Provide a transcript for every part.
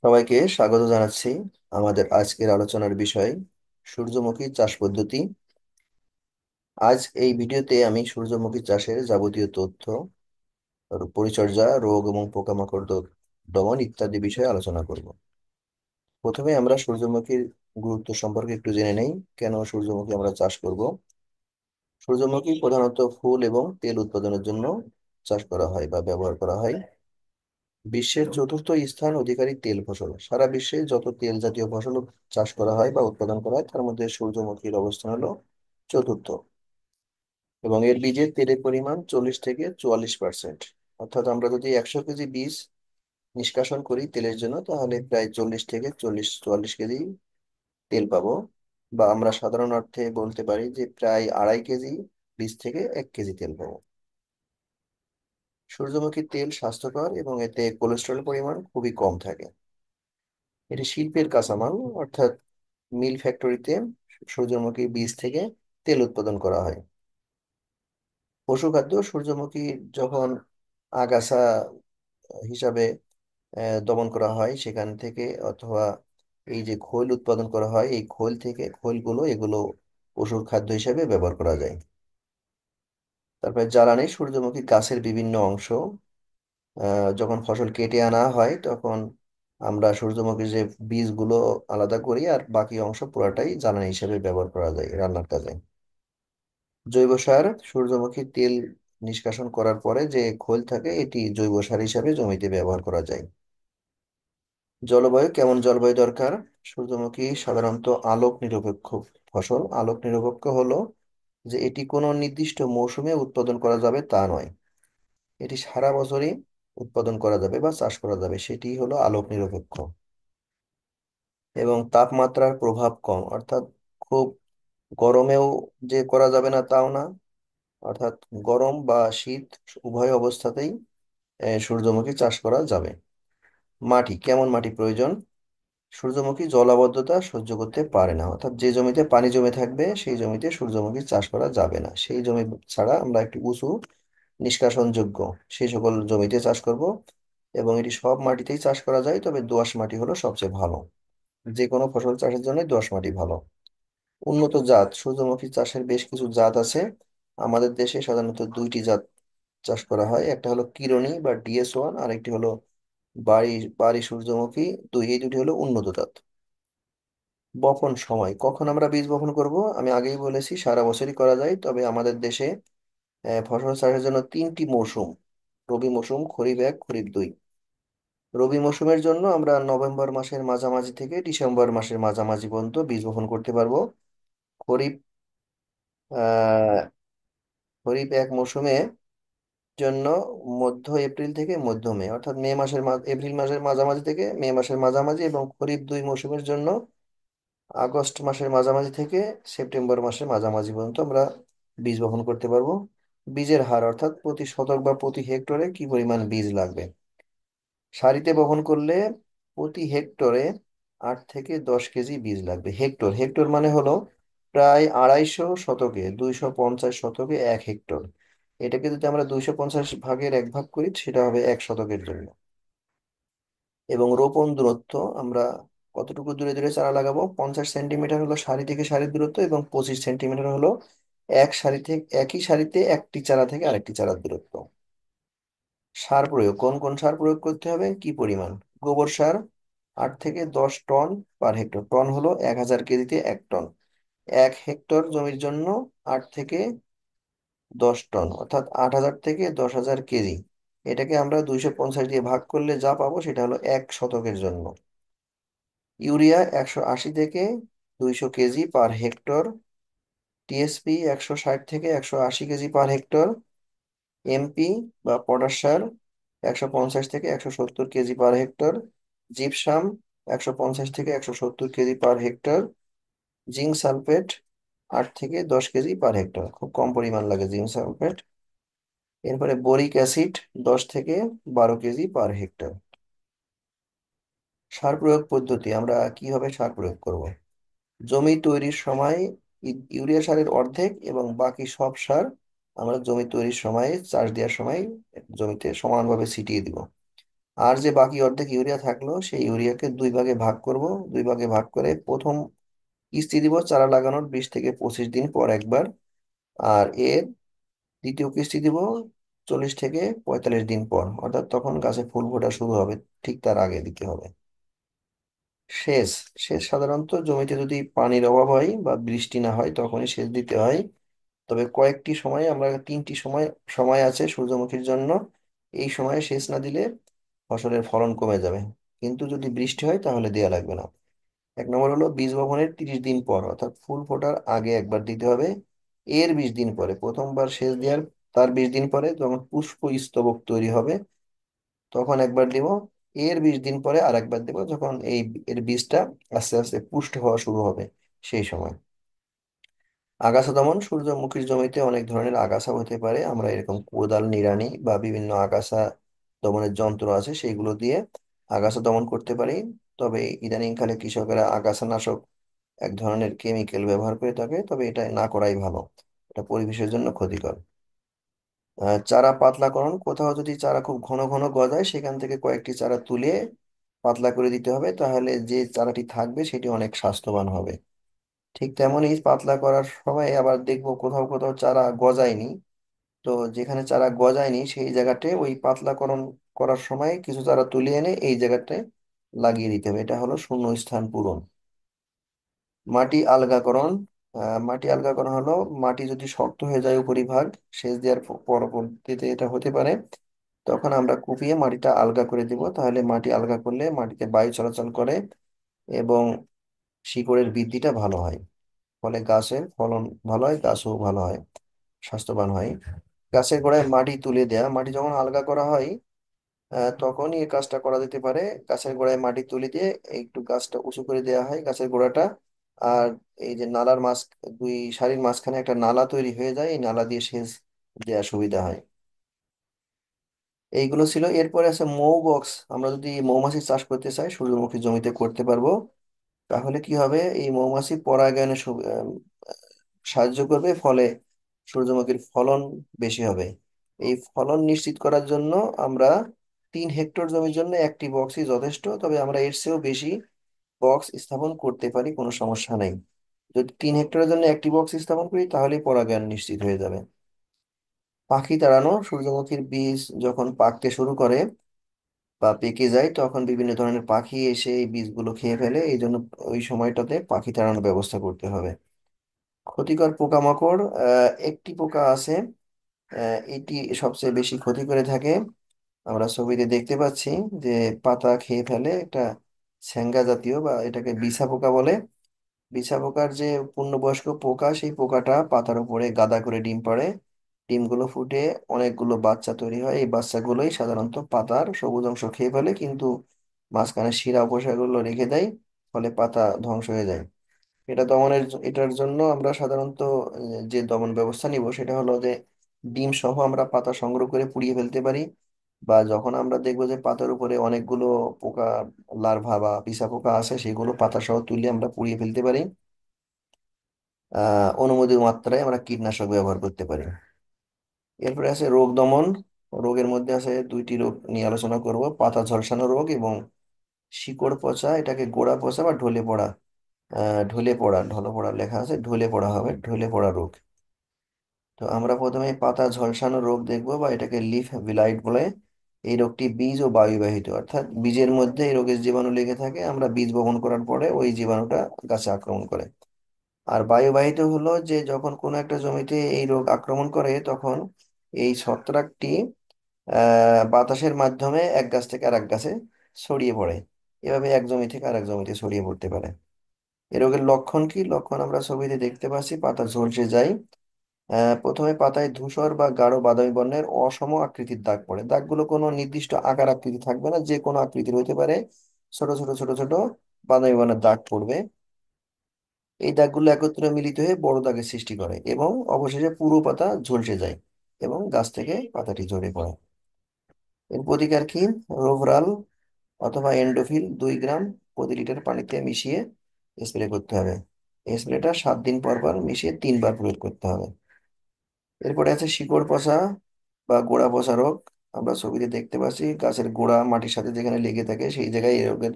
সবাইকে স্বাগত জানাচ্ছি আমাদের আজকের আলোচনার বিষয় সূর্যমুখী চাষ পদ্ধতি। আজ এই ভিডিওতে আমি সূর্যমুখী চাষের যাবতীয় তথ্য, আর পরিচর্যা, রোগ এবং পোকামাকড় দমন ইত্যাদি বিষয়ে আলোচনা করব। প্রথমে আমরা সূর্যমুখীর গুরুত্ব সম্পর্কে একটু জেনে নেই। কেন সূর্যমুখী আমরা চাষ করব? সূর্যমুখী প্রধানত ফুল এবং তেল উৎপাদনের জন্য চাষ করা হয় বা ব্যবহার করা হয়। বিশ্বের চতুর্থ স্থান অধিকারী তেল ফসল। সারা বিশ্বে যত তেল জাতীয় ফসল চাষ করা হয় বা উৎপাদন করা হয় তার মধ্যে সূর্যমুখীর অবস্থান হলো চতুর্থ। এবং এর বীজের তেলের পরিমাণ 40 থেকে 44%। অর্থাৎ আমরা যদি 100 কেজি বীজ নিষ্কাশন করি তেলের জন্য, তাহলে প্রায় 40 থেকে 44 কেজি তেল পাবো। বা আমরা সাধারণ অর্থে বলতে পারি যে প্রায় 2.5 কেজি বীজ থেকে 1 কেজি তেল পাবো। সূর্যমুখীর তেল স্বাস্থ্যকর এবং এতে কোলেস্টেরল পরিমাণ খুবই কম থাকে। এটি শিল্পের কাঁচামাল, অর্থাৎ মিল ফ্যাক্টরিতে সূর্যমুখী বীজ থেকে তেল উৎপাদন করা হয়। পশুখাদ্য সূর্যমুখী যখন আগাছা হিসাবে দমন করা হয় সেখান থেকে, অথবা এই যে খৈল উৎপাদন করা হয় এই খৈল থেকে, খৈলগুলো এগুলো পশুর খাদ্য হিসেবে ব্যবহার করা যায়। তারপরে জ্বালানি সূর্যমুখী গাছের বিভিন্ন অংশ যখন ফসল কেটে আনা হয় তখন আমরা সূর্যমুখীর যে বীজগুলো আলাদা করি, আর বাকি অংশ পুরাটাই জ্বালানি হিসেবে ব্যবহার করা যায় রান্নার কাজে। জৈব সার সূর্যমুখী তেল নিষ্কাশন করার পরে যে খোল থাকে এটি জৈব সার হিসাবে জমিতে ব্যবহার করা যায়। জলবায়ু, কেমন জলবায়ু দরকার? সূর্যমুখী সাধারণত আলোক নিরপেক্ষ ফসল। আলোক নিরপেক্ষ হলো যে এটি কোনো নির্দিষ্ট মৌসুমে উৎপাদন করা যাবে তা নয়, এটি সারা বছরই উৎপাদন করা যাবে বা চাষ করা যাবে, সেটি হলো আলোক নিরপেক্ষ। এবং তাপমাত্রার প্রভাব কম, অর্থাৎ খুব গরমেও যে করা যাবে না তাও না, অর্থাৎ গরম বা শীত উভয় অবস্থাতেই সূর্যমুখী চাষ করা যাবে। মাটি, কেমন মাটি প্রয়োজন? সূর্যমুখী জলাবদ্ধতা সহ্য করতে পারে না, অর্থাৎ যে জমিতে পানি জমে থাকবে সেই জমিতে সূর্যমুখী চাষ করা যাবে না। সেই জমি ছাড়া আমরা একটু উঁচু নিষ্কাশনযোগ্য সেই সকল জমিতে চাষ করব। এবং এটি সব মাটিতেই চাষ করা যায়, তবে দোআঁশ মাটি হলো সবচেয়ে ভালো। যে কোনো ফসল চাষের জন্য দোআঁশ মাটি ভালো। উন্নত জাত, সূর্যমুখী চাষের বেশ কিছু জাত আছে। আমাদের দেশে সাধারণত দুইটি জাত চাষ করা হয়, একটা হলো কিরণী বা DS1, আর একটি হলো বাড়ি বাড়ি সূর্যমুখী দুই। এই দুটি হলো উন্নত জাত। বপন সময়, কখন আমরা বীজ বপন করব? আমি আগেই বলেছি সারা বছরই করা যায়, তবে আমাদের দেশে ফসল চাষের জন্য তিনটি মৌসুম: রবি মৌসুম, খরিফ 1, খরিফ 2। রবি মৌসুমের জন্য আমরা নভেম্বর মাসের মাঝামাঝি থেকে ডিসেম্বর মাসের মাঝামাঝি পর্যন্ত বীজ বপন করতে পারবো। খরিফ আহ খরিফ 1 মৌসুমে জন্য মধ্য এপ্রিল থেকে মধ্য মে, অর্থাৎ এপ্রিল মাসের মাঝামাঝি থেকে মে মাসের মাঝামাঝি। এবং খরিফ 2 মৌসুমের জন্য আগস্ট মাসের মাঝামাঝি থেকে সেপ্টেম্বর মাসের মাঝামাঝি পর্যন্ত আমরা বীজ বপন করতে পারবো। বীজের হার, অর্থাৎ প্রতি শতক বা প্রতি হেক্টরে কি পরিমাণ বীজ লাগবে। সারিতে বপন করলে প্রতি হেক্টরে 8 থেকে 10 কেজি বীজ লাগবে। হেক্টর, হেক্টর মানে হলো প্রায় 250 শতকে, 250 শতকে 1 হেক্টর। এটাকে যদি আমরা 250 ভাগের 1 ভাগ করি সেটা হবে 1 শতকের জন্য। এবং রোপণ দূরত্ব, আমরা কতটুকু দূরে দূরে চারা লাগাবো? 50 সেন্টিমিটার হলো সারি থেকে সারির দূরত্ব, এবং 25 সেন্টিমিটার হলো একই সারিতে একটি চারা থেকে আরেকটি চারার দূরত্ব। সার প্রয়োগ, কোন কোন সার প্রয়োগ করতে হবে, কি পরিমাণ? গোবর সার 8 থেকে 10 টন পার হেক্টর। টন হলো 1000 কেজিতে 1 টন। 1 হেক্টর জমির জন্য 8 থেকে 10 টন, অর্থাৎ 8000 থেকে 10,000 কেজি। এটাকে আমরা 250 দিয়ে ভাগ করলে যা পাবো সেটা হলো 1 শতকের জন্য। ইউরিয়া 180 থেকে 200 কেজি পার হেক্টর। টিএসপি 160 থেকে 180 কেজি পার হেক্টর। এমপি বা পটাশ সার 150 থেকে 170 কেজি পার হেক্টর। জিপসাম 150 থেকে 170 কেজি পার হেক্টর। জিঙ্ক সালফেট 8 থেকে 10 কেজি পার হেক্টর, খুব কম পরিমাণ লাগে জিঙ্ক সালফেট। এরপরে বোরিক অ্যাসিড 10 থেকে 12 কেজি পার হেক্টর। সার প্রয়োগ পদ্ধতি, আমরা কিভাবে সার প্রয়োগ করব? জমি তৈরির সময় ইউরিয়া সারের অর্ধেক, এবং বাকি সব সার আমরা জমি তৈরির সময়, চাষ দেওয়ার সময় জমিতে সমানভাবে ছিটিয়ে দিব। আর যে বাকি অর্ধেক ইউরিয়া থাকলো সেই ইউরিয়াকে দুই ভাগে ভাগ করব। দুই ভাগে ভাগ করে প্রথম কিস্তি দিব চারা লাগানোর 20 থেকে 25 দিন পর একবার। আর এর দ্বিতীয় কিস্তি দিব 40 থেকে 45 দিন পর, অর্থাৎ তখন গাছে ফুল ফোটা শুরু হবে, ঠিক তার আগে দিতে হবে। সেচ সেচ সাধারণত জমিতে যদি পানির অভাব হয় বা বৃষ্টি না হয় তখনই সেচ দিতে হয়। তবে কয়েকটি সময় আমরা তিনটি সময় সময় আছে সূর্যমুখীর জন্য। এই সময়ে সেচ না দিলে ফসলের ফলন কমে যাবে, কিন্তু যদি বৃষ্টি হয় তাহলে দেয়া লাগবে না। 1 নম্বর হলো বীজ বপনের 30 দিন পর, অর্থাৎ ফুল ফোটার আগে একবার দিতে হবে। এর 20 দিন পরে প্রথমবার সেচ দেওয়ার তার 20 দিন পরে যখন পুষ্প স্তবক তৈরি হবে তখন একবার দিব। এর 20 দিন পরে আর একবার দেবো যখন এর বীজটা আস্তে আস্তে পুষ্ট হওয়া শুরু হবে সেই সময়। আগাছা দমন, সূর্যমুখীর জমিতে অনেক ধরনের আগাছা হতে পারে। আমরা এরকম কোদাল নিড়ানি বা বিভিন্ন আগাছা দমনের যন্ত্র আছে সেইগুলো দিয়ে আগাছা দমন করতে পারি। তবে ইদানিংকালে কৃষকেরা আগাছা নাশক এক ধরনের কেমিক্যাল ব্যবহার করে থাকে, তবে এটা না করাই ভালো, এটা পরিবেশের জন্য ক্ষতিকর। চারা পাতলাকরণ, কোথাও যদি চারা খুব ঘন ঘন গজায় সেখান থেকে কয়েকটি চারা তুলে পাতলা করে দিতে হবে, তাহলে যে চারাটি থাকবে সেটি অনেক স্বাস্থ্যবান হবে। ঠিক তেমনই পাতলা করার সময় আবার দেখবো কোথাও কোথাও চারা গজায়নি, তো যেখানে চারা গজায়নি সেই জায়গাতে ওই পাতলাকরণ করার সময় কিছু চারা তুলে এনে এই জায়গাটায় লাগিয়ে দিতে হবে, এটা হলো শূন্য স্থান পূরণ। মাটি আলগাকরণ, মাটি আলগাকরণ হলো মাটি যদি শক্ত হয়ে যায় উপরিভাগ সেচ দেওয়ার পরবর্তীতে এটা হতে পারে, তখন আমরা কুপিয়ে মাটিটা আলগা করে দিব। তাহলে মাটি আলগা করলে মাটিতে বায়ু চলাচল করে এবং শিকড়ের বৃদ্ধিটা ভালো হয়, ফলে গাছের ফলন ভালো হয়, গাছও ভালো হয়, স্বাস্থ্যবান হয়। গাছের গোড়ায় মাটি তুলে দেয়া, মাটি যখন আলগা করা হয় তখনই এই কাজটা করা যেতে পারে। গাছের গোড়ায় মাটি তুলে দিয়ে একটু গাছটা উঁচু করে দেওয়া হয়, গাছের গোড়াটা। আর এই যে নালার দুই সারির মাঝখানে একটা নালা তৈরি হয়ে যায়, এই নালা দিয়ে সেচ দেওয়া সুবিধা হয়। এইগুলো ছিল। এরপরে আছে মৌ বক্স। আমরা যদি মৌমাছি চাষ করতে চাই সূর্যমুখী জমিতে করতে পারবো। তাহলে কি হবে, এই মৌমাছি পরাগায়নে সাহায্য করবে, ফলে সূর্যমুখীর ফলন বেশি হবে। এই ফলন নিশ্চিত করার জন্য আমরা 3 হেক্টর জমির জন্য একটি বক্সই যথেষ্ট, তবে আমরা এর চেয়েও বেশি বক্স স্থাপন করতে পারি, কোনো সমস্যা নেই। যদি 3 হেক্টরের জন্য একটি বক্স স্থাপন করি তাহলে পরাগায়ন নিশ্চিত হয়ে যাবে। পাখি তাড়ানো, সূর্যমুখীর বীজ যখন পাকতে শুরু করে বা পেকে যায় তখন বিভিন্ন ধরনের পাখি এসে এই বীজগুলো খেয়ে ফেলে, এই জন্য ওই সময়টাতে পাখি তাড়ানোর ব্যবস্থা করতে হবে। ক্ষতিকর পোকামাকড়, একটি পোকা আছে, এটি সবচেয়ে বেশি ক্ষতি করে থাকে। আমরা ছবিতে দেখতে পাচ্ছি যে পাতা খেয়ে ফেলে, একটা ছ্যাঙ্গা জাতীয় বা এটাকে বিছা পোকা বলে। বিছা পোকার যে পূর্ণবয়স্ক পোকা, সেই পোকাটা পাতার উপরে গাদা করে ডিম পাড়ে। ডিমগুলো ফুটে অনেকগুলো বাচ্চা তৈরি হয়, এই বাচ্চাগুলোই সাধারণত পাতার সবুজ অংশ খেয়ে ফেলে, কিন্তু মাঝখানে শিরা উপশিরাগুলো রেখে দেয়, ফলে পাতা ধ্বংস হয়ে যায়। এটার জন্য আমরা সাধারণত যে দমন ব্যবস্থা নিব সেটা হলো যে ডিম সহ আমরা পাতা সংগ্রহ করে পুড়িয়ে ফেলতে পারি, বা যখন আমরা দেখবো যে পাতার উপরে অনেকগুলো পোকা, লার্ভা বা পিসা পোকা আছে, সেগুলো পাতা সহ তুলে আমরা পুড়িয়ে ফেলতে পারি। অনুমোদিত মাত্রায় আমরা কীটনাশক ব্যবহার করতে পারি। এরপরে আছে রোগ দমন। রোগের মধ্যে আছে দুইটি রোগ নিয়ে আলোচনা করব, পাতা ঝলসানো রোগ এবং শিকড় পচা, এটাকে গোড়া পচা বা ঢলে পড়া, ঢলে পড়া লেখা আছে, ঢলে পড়া হবে, ঢলে পড়া রোগ। তো আমরা প্রথমে পাতা ঝলসানো রোগ দেখবো, বা এটাকে লিফ ব্লাইট বলে। এই রোগটি বীজ ও বায়ুবাহিত, অর্থাৎ বীজের মধ্যে এই রোগের জীবাণু লেগে থাকে, আমরা বীজ বপন করার পরে ওই জীবাণুটা গাছে আক্রমণ করে। আর বায়ুবাহিত হলো যে যখন কোনো একটা জমিতে এই রোগ আক্রমণ করে তখন এই ছত্রাকটি বাতাসের মাধ্যমে এক গাছ থেকে আরেক গাছে ছড়িয়ে পড়ে, এভাবে এক জমি থেকে আরেক জমিতে ছড়িয়ে পড়তে পারে। এ রোগের লক্ষণ কি? লক্ষণ আমরা ছবিতে দেখতে পাচ্ছি, পাতা ঝলসে যায়। প্রথমে পাতায় ধূসর বা গাঢ় বাদামি বর্ণের অসম আকৃতির দাগ পড়ে। দাগগুলো কোনো নির্দিষ্ট আকার আকৃতি থাকবে না, যে কোনো আকৃতির হতে পারে। ছোট ছোট ছোট ছোট বাদামি বর্ণের দাগ পড়বে। এই দাগগুলো একত্রে মিলিত হয়ে বড় দাগের সৃষ্টি করে এবং অবশেষে পুরো পাতা ঝলসে যায় এবং গাছ থেকে পাতাটি ঝরে পড়ে। এর প্রতিকার কি? রোভরাল অথবা এন্ডোফিল 2 গ্রাম প্রতি লিটার পানিতে মিশিয়ে স্প্রে করতে হবে। এই স্প্রেটা 7 দিন পর পর মিশিয়ে 3 বার প্রয়োগ করতে হবে। এরপরে আছে শিকড় পচা বা গোড়া পচা রোগ। আমরা ছবিতে দেখতে পাচ্ছি গাছের গোড়া মাটির সাথে যেখানে লেগে থাকে সেই জায়গায় এই রোগের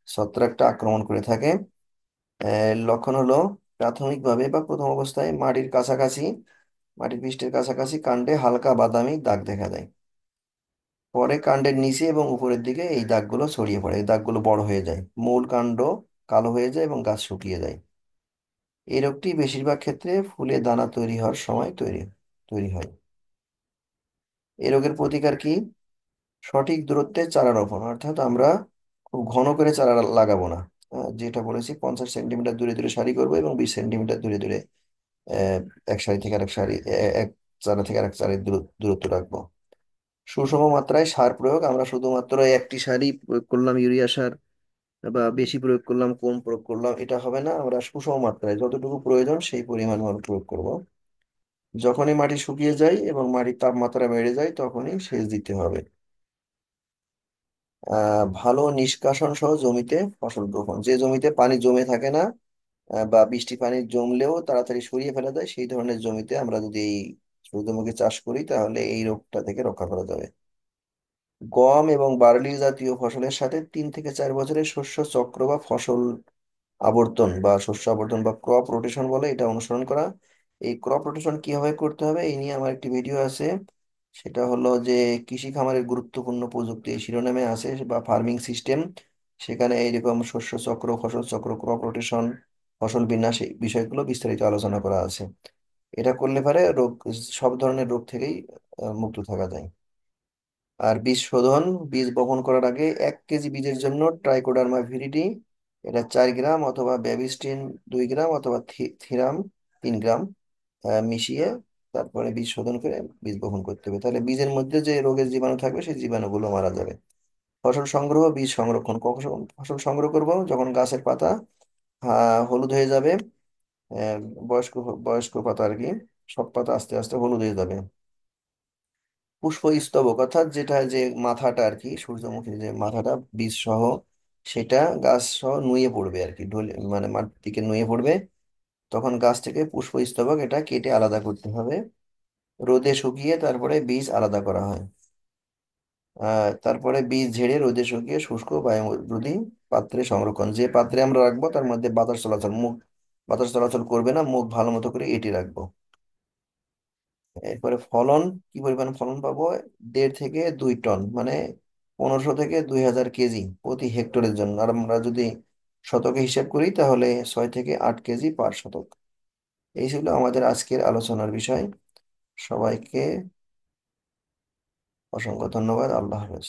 ছত্রাকটা আক্রমণ করে থাকে। লক্ষণ হলো প্রাথমিকভাবে বা প্রথম অবস্থায় মাটির পৃষ্ঠের কাছাকাছি কাণ্ডে হালকা বাদামি দাগ দেখা যায়। পরে কাণ্ডের নিচে এবং উপরের দিকে এই দাগগুলো ছড়িয়ে পড়ে, এই দাগগুলো বড় হয়ে যায়, মূল কাণ্ড কালো হয়ে যায় এবং গাছ শুকিয়ে যায়। এই রোগটি বেশিরভাগ ক্ষেত্রে ফুলে দানা তৈরি হওয়ার সময় তৈরি হয়। এই রোগের প্রতিকার কি? সঠিক দূরত্বে চারা রোপণ, অর্থাৎ আমরা খুব ঘন করে চারা লাগাবো না। যেটা বলেছি 50 সেন্টিমিটার দূরে দূরে সারি করবো এবং 20 সেন্টিমিটার দূরে দূরে আহ, এক সারি থেকে আরেক সারি, এক চারা থেকে আরেক চারির দূরত্ব রাখবো। সুষম মাত্রায় সার প্রয়োগ, আমরা শুধুমাত্র একটি সারই প্রয়োগ করলাম ইউরিয়া সার বা বেশি প্রয়োগ করলাম কম প্রয়োগ করলাম এটা হবে না। আমরা সুষম মাত্রায় যতটুকু প্রয়োজন সেই পরিমাণ আমরা প্রয়োগ করব। যখনই মাটি শুকিয়ে যায় এবং মাটির তাপমাত্রা বেড়ে যায় তখনই সেচ দিতে হবে। ভালো নিষ্কাশন সহ জমিতে ফসল বপন, যে জমিতে পানি জমে থাকে না বা বৃষ্টি পানি জমলেও তাড়াতাড়ি সরিয়ে ফেলা যায় সেই ধরনের জমিতে আমরা যদি এই সূর্যমুখী চাষ করি তাহলে এই রোগটা থেকে রক্ষা করা যাবে। গম এবং বার্লি জাতীয় ফসলের সাথে 3 থেকে 4 বছরের শস্য চক্র বা ফসল আবর্তন বা শস্য আবর্তন বা ক্রপ রোটেশন বলে, এটা অনুসরণ করা। এই ক্রপ রোটেশন কিভাবে করতে হবে এই নিয়ে আমার একটি ভিডিও আছে। সেটা হলো যে কৃষি খামারের গুরুত্বপূর্ণ প্রযুক্তি এই শিরোনামে আছে, বা ফার্মিং সিস্টেম। সেখানে এইরকম শস্য চক্র, ফসল চক্র, ক্রপ রোটেশন, ফসল বিন্যাস এই বিষয়গুলো বিস্তারিত আলোচনা করা আছে। এটা করলে পারে সব ধরনের রোগ থেকেই মুক্ত থাকা যায়। আর বীজ শোধন, বীজ বপন করার আগে 1 কেজি বীজের জন্য ট্রাইকোডার্মা ভিরিডি এটা 4 গ্রাম, অথবা ব্যাবিস্টিন 2 গ্রাম, অথবা থিরাম 3 গ্রাম মিশিয়ে তারপরে বীজ শোধন করে বীজ বপন করতে হবে। তাহলে বীজের মধ্যে যে রোগের জীবাণু থাকবে সেই জীবাণুগুলো মারা যাবে। ফসল সংগ্রহ, বীজ সংরক্ষণ, কখন ফসল সংগ্রহ করব? যখন গাছের পাতা হলুদ হয়ে যাবে। আহ, বয়স্ক বয়স্ক পাতা আর কি, সব পাতা আস্তে আস্তে হলুদ হয়ে যাবে। পুষ্পস্তবক অর্থাৎ যেটা যে মাথাটা আর কি, সূর্যমুখীর যে মাথাটা বীজ সহ সেটা গাছ সহ নুয়ে পড়বে আর কি, ঢলে মানে মাটির দিকে নুয়ে পড়বে। তখন গাছ থেকে পুষ্পস্তবক এটা কেটে আলাদা করতে হবে। রোদে শুকিয়ে তারপরে বীজ আলাদা করা হয়। তারপরে বীজ ঝেড়ে রোদে শুকিয়ে শুষ্ক বায়ুরোধী পাত্রে সংরক্ষণ, যে পাত্রে আমরা রাখবো তার মধ্যে বাতাস চলাচল করবে না, মুখ ভালো মতো করে এঁটে রাখবো। এরপরে ফলন, কি পরিমাণ ফলন পাবো? 1.5 থেকে 2 টন, মানে 1500 থেকে 2000 কেজি প্রতি হেক্টরের জন্য। আর আমরা যদি শতকে হিসাব করি তাহলে 6 থেকে 8 কেজি পার শতক। এই ছিল আমাদের আজকের আলোচনার বিষয়। সবাইকে অসংখ্য ধন্যবাদ। আল্লাহ হাফেজ।